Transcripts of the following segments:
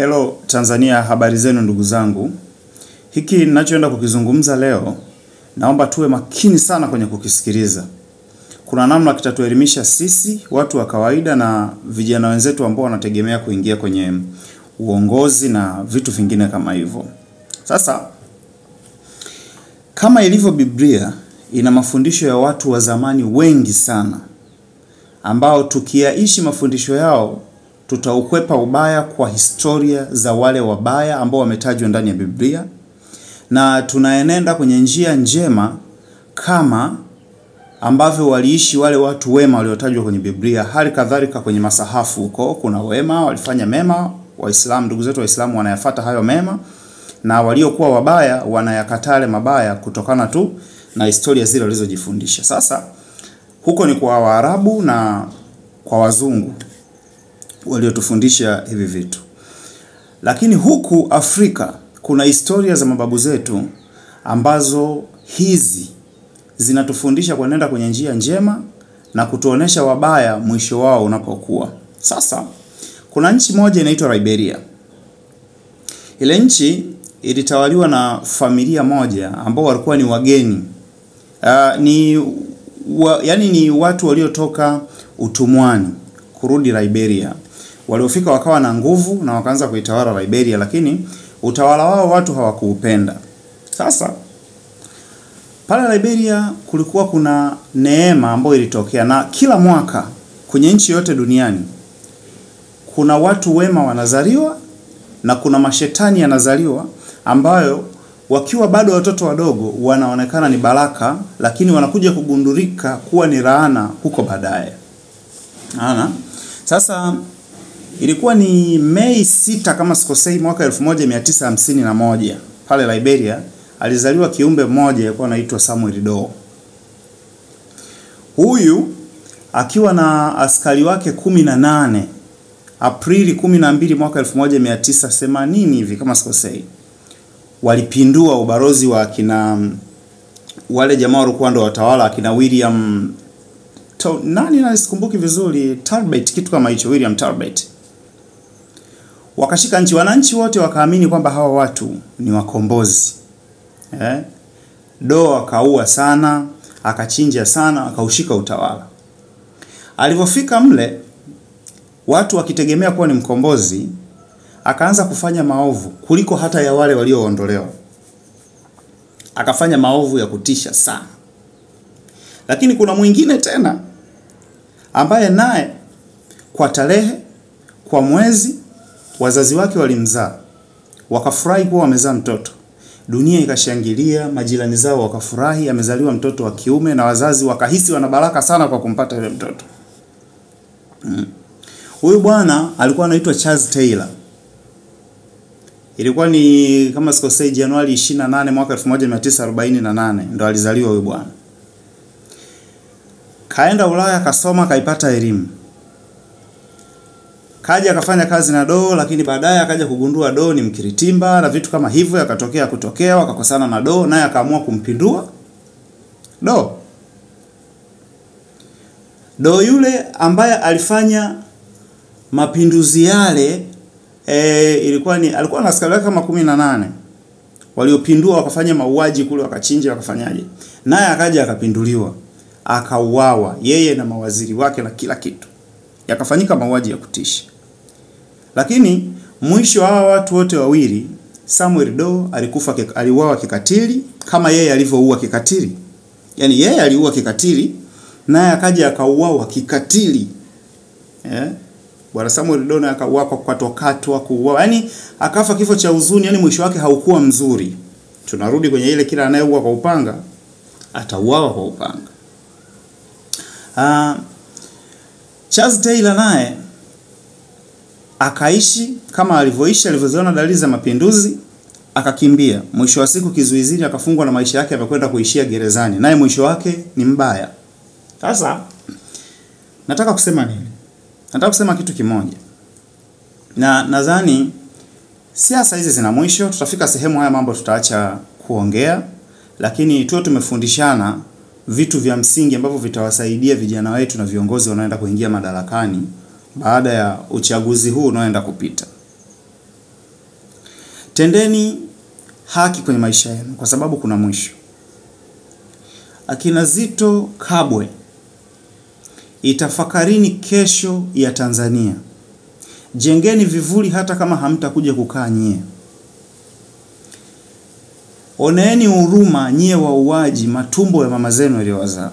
Hello Tanzania, habari zenu ndugu zangu. Hiki ninachoenda kukizungumza leo, naomba tuwe makini sana kwenye kukisikiliza. Kuna namna kitatuelimisha sisi, watu wa kawaida na vijana wenzetu ambao wanategemea kuingia kwenye uongozi na vitu vingine kama hivyo. Sasa, kama ilivyo Biblia, ina mafundisho ya watu wa zamani wengi sana, ambao tukiyaishi mafundisho yao, tutaukwepa ubaya kwa historia za wale wabaya ambao wametajwa ndani ya Biblia, na tunaenenda kwenye njia njema kama ambavyo waliishi wale watu wema waliotajwa kwenye Biblia. Hali kadhalika kwenye masahafu huko kuna wema walifanya mema, Waislamu, ndugu zetu Waislamu wanayafuata hayo mema, na waliokuwa wabaya wanayakatale mabaya kutokana tu na historia zile walizojifundisha. Sasa huko ni kwa Waarabu na kwa wazungu waliotufundisha hivi vitu. Lakini huku Afrika kuna historia za mababu zetu ambazo hizi zinatufundisha kuenenda kwenye njia njema na kutuonesha wabaya mwisho wao unapokuwa. Sasa kuna nchi moja inaitwa Liberia. Ile nchi ilitawaliwa na familia moja ambao walikuwa ni wageni. Ni watu waliotoka utumwani kurudi Liberia. Waliofika wakawa na nguvu na wakaanza kuitawala Liberia, lakini utawala wao watu hawakuupenda. Sasa pale Liberia kulikuwa kuna neema ambayo ilitokea, na kila mwaka kwenye nchi yote duniani kuna watu wema wanazaliwa na kuna mashetani yanazaliwa, ambayo wakiwa bado watoto wadogo wanaonekana ni baraka, lakini wanakuja kugundulika kuwa ni laana huko baadaye. Sasa ilikuwa ni Mei 6 kama sikosei mwaka 1951 pale Liberia alizaliwa kiumbe mmoja alikuwa anaitwa Samuel Doe. Huyu akiwa na askari wake 18 Aprili 12 mwaka 1980 hivi kama sikosei, walipindua ubalozi wa kina wale jamaa walikuwa ndo watawala kina William nani sikumbuki vizuri, Talbot kitu kama hicho, William Talbot. Wakashika nchi, wananchi wote wakaamini kwamba hawa watu ni wakombozi. Doe akaua sana, akachinja sana, akaushika utawala. Alipofika mle, watu wakitegemea kuwa ni mkombozi, akaanza kufanya maovu kuliko hata ya wale walioondolewa. Akafanya maovu ya kutisha sana. Lakini kuna mwingine tena ambaye naye kwa tarehe, kwa mwezi, wazazi wake walimzaa. Wakafurahi kuwa wamezaa mtoto. Dunia ikashangilia, majirani zao wakafurahi amezaliwa mtoto wa kiume, na wazazi wakahisi wana baraka sana kwa kumpata yule mtoto. Huyu bwana alikuwa anaitwa Charles Taylor. Ilikuwa ni kama sikosei Januari 28 mwaka 1948 ndo alizaliwa huyu bwana. Kaenda Ulaya kasoma, kaipata elimu. Kaja akafanya kazi na Doe, lakini baadaye akaja kugundua Doe ni mkiritimba na vitu kama hivyo, yakatokea kutokea wakakosana na Doe, naye akaamua kumpindua Doe. Doe yule ambaye alifanya mapinduzi yale alikuwa na askari wake kama 18 waliopindua, wakafanya mauaji kule, wakachinja, wakafanyaje. Naye akaja akapinduliwa, akauawa yeye na mawaziri wake na kila kitu. Yakafanyika mauaji ya kutisha. Lakini mwisho hawa watu wote wawili, Samuel Doe aliuawa kikatili kama yeye alivyoua kikatili. Yaani yeye aliua kikatili, naye akaja akauawa kikatili. Bwana Samuel Doe akauawa kwa kukatwa, kuuawa. Yaani akafa kifo cha huzuni, yaani mwisho wake haukuwa mzuri. Tunarudi kwenye ile kila anayeua kwa upanga atauawa kwa upanga. Charles Taylor naye akaishi kama alivyoishi, alivyoziona dalili za mapinduzi, akakimbia. Mwisho wa siku kizuizini, akafungwa na maisha yake yamekwenda kuishia gerezani. Naye mwisho wake ni mbaya. Sasa nataka kusema nini? Nataka kusema kitu kimoja. Na nadhani siasa hizi zina mwisho, tutafika sehemu haya mambo tutaacha kuongea, lakini tuwe tumefundishana vitu vya msingi ambavyo vitawasaidia vijana wetu na viongozi wanaoenda kuingia madarakani baada ya uchaguzi huu unaoenda kupita. Tendeni haki kwenye maisha yenu kwa sababu kuna mwisho. Akina Zitto Kabwe, itafakarini kesho ya Tanzania. Jengeni vivuli hata kama hamtakuja kukaa nyie. Oneeni huruma nyie wauaji, matumbo ya mama zenu waliowazaa.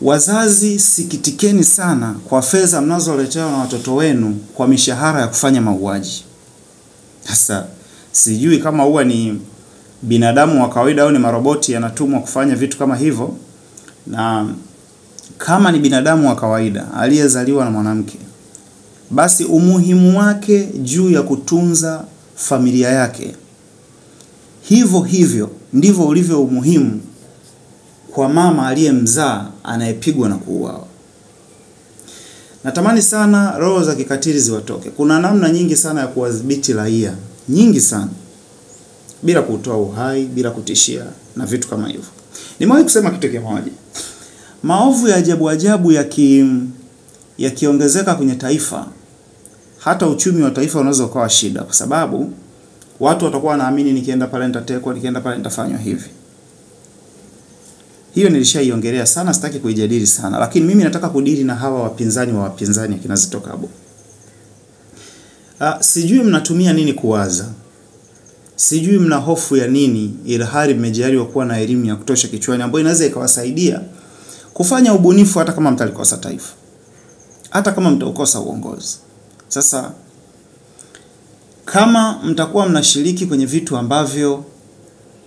Wazazi, sikitikeni sana kwa fedha mnazoletewa na watoto wenu kwa mishahara ya kufanya mauaji. Sasa sijui kama huwa ni binadamu wa kawaida au ni maroboti yanatumwa kufanya vitu kama hivyo, na kama ni binadamu wa kawaida aliyezaliwa na mwanamke, basi umuhimu wake juu ya kutunza familia yake, hivyo ndivyo ulivyo umuhimu kwa mama aliyemzaa anayepigwa na kuuawa. Natamani sana roho za kikatili ziwatoke. Kuna namna nyingi sana ya kuwadhibiti raia, nyingi sana, bila kutoa uhai, bila kutishia na vitu kama hivyo. Nimewahi kusema kitu kimoja. Maovu ya ajabu yakiongezeka kwenye taifa, hata uchumi wa taifa unaweza ukawa shida, kwa sababu watu watakuwa wanaamini nikienda pale nitatekwa, nikienda pale nitafanywa hivi. Hiyo nilishaiongelea sana, sitaki kuijadili sana, lakini mimi nataka kudili na hawa wapinzani akina Zitto Kabwe. Sijui mnatumia nini kuwaza. Sijui mna hofu ya nini, ilhali mmejaliwa kuwa na elimu ya kutosha kichwani ambayo inaweza ikawasaidia kufanya ubunifu hata kama mtalikosa taifa, hata kama mtaukosa uongozi. Sasa kama mtakuwa mnashiriki kwenye vitu ambavyo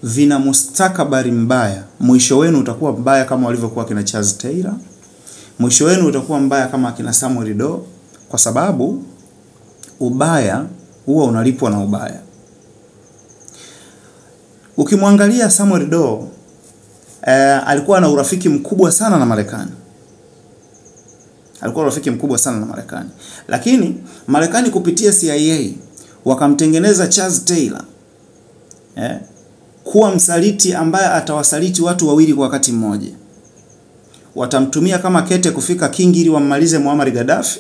vina mustakabali mbaya, mwisho wenu utakuwa mbaya kama walivyokuwa kina Charles Taylor. Mwisho wenu utakuwa mbaya kama kina Samuel Doe, kwa sababu ubaya huwa unalipwa na ubaya. Ukimwangalia Samuel Doe, alikuwa na urafiki mkubwa sana na Marekani. Lakini Marekani kupitia CIA wakamtengeneza Charles Taylor kuwa msaliti ambaye atawasaliti watu wawili kwa wakati mmoja. Watamtumia kama kete kufika Kingi ili wammalize Muammar Gaddafi,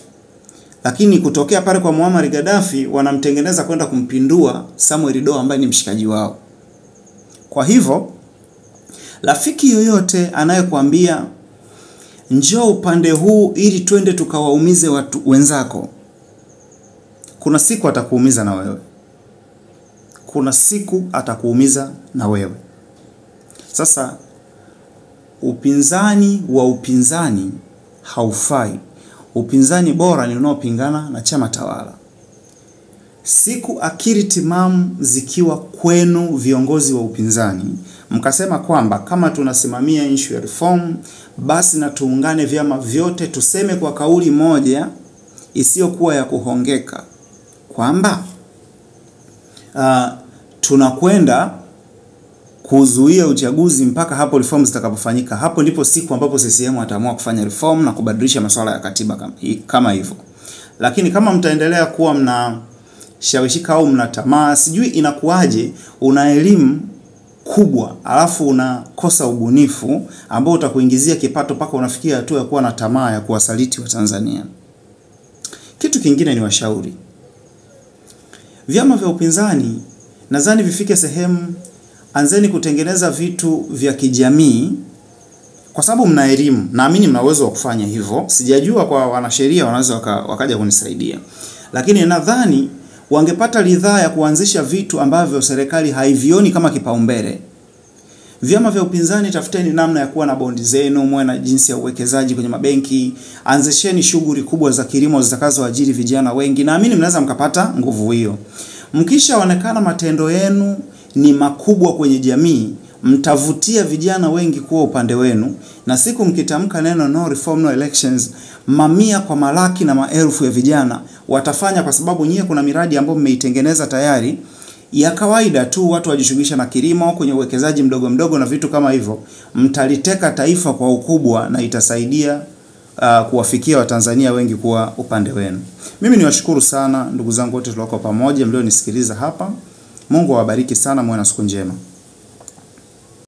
lakini kutokea pale kwa Muammar Gaddafi wanamtengeneza kwenda kumpindua Samuel Doe ambaye ni mshikaji wao. Kwa hivyo rafiki yoyote anayekwambia njoo upande huu ili twende tukawaumize watu wenzako, kuna siku atakuumiza na wewe. Sasa upinzani wa upinzani haufai. Upinzani bora ni unaopingana na chama tawala. Siku akili timamu zikiwa kwenu viongozi wa upinzani, mkasema kwamba kama tunasimamia issue ya reform, basi na tuungane vyama vyote tuseme kwa kauli moja isiyokuwa ya kuhongeka kwamba tunakwenda kuzuia uchaguzi mpaka hapo reform zitakapofanyika. Hapo ndipo siku ambapo CCM ataamua kufanya reform na kubadilisha masuala ya katiba kama hivyo. Lakini kama mtaendelea kuwa mnashawishika au mna tamaa, sijui inakuaje, una elimu kubwa alafu unakosa ubunifu ambao utakuingizia kipato paka unafikia hatua ya kuwa na tamaa ya kuwasaliti wa Tanzania. Kitu kingine ni washauri. Vyama vya upinzani nadhani vifike sehemu, anzeni kutengeneza vitu vya kijamii, kwa sababu mna elimu. Naamini mna uwezo wa kufanya hivyo. Sijajua kwa wanasheria wanaweza wakaja kunisaidia. Lakini nadhani wangepata ridhaa ya kuanzisha vitu ambavyo serikali haivioni kama kipaumbele. Vyama vya upinzani, tafuteni namna ya kuwa na bondi zenu, muwe na jinsi ya uwekezaji kwenye mabenki, anzisheni shughuli kubwa za kilimo zitakazoajiri vijana wengi. Naamini mnaweza mkapata nguvu hiyo. Mkishaonekana matendo yenu ni makubwa kwenye jamii, mtavutia vijana wengi kuwa upande wenu, na siku mkitamka neno no reform no elections, mamia kwa malaki na maelfu ya vijana watafanya, kwa sababu nyie kuna miradi ambayo mmeitengeneza tayari ya kawaida tu, watu wajishughulisha na kilimo, kwenye uwekezaji mdogo mdogo na vitu kama hivyo. Mtaliteka taifa kwa ukubwa na itasaidia kuwafikia Watanzania wengi kuwa upande wenu. Mimi niwashukuru sana ndugu zangu wote tulioko pamoja mlio nisikiliza hapa. Mungu awabariki sana, muwe na siku njema.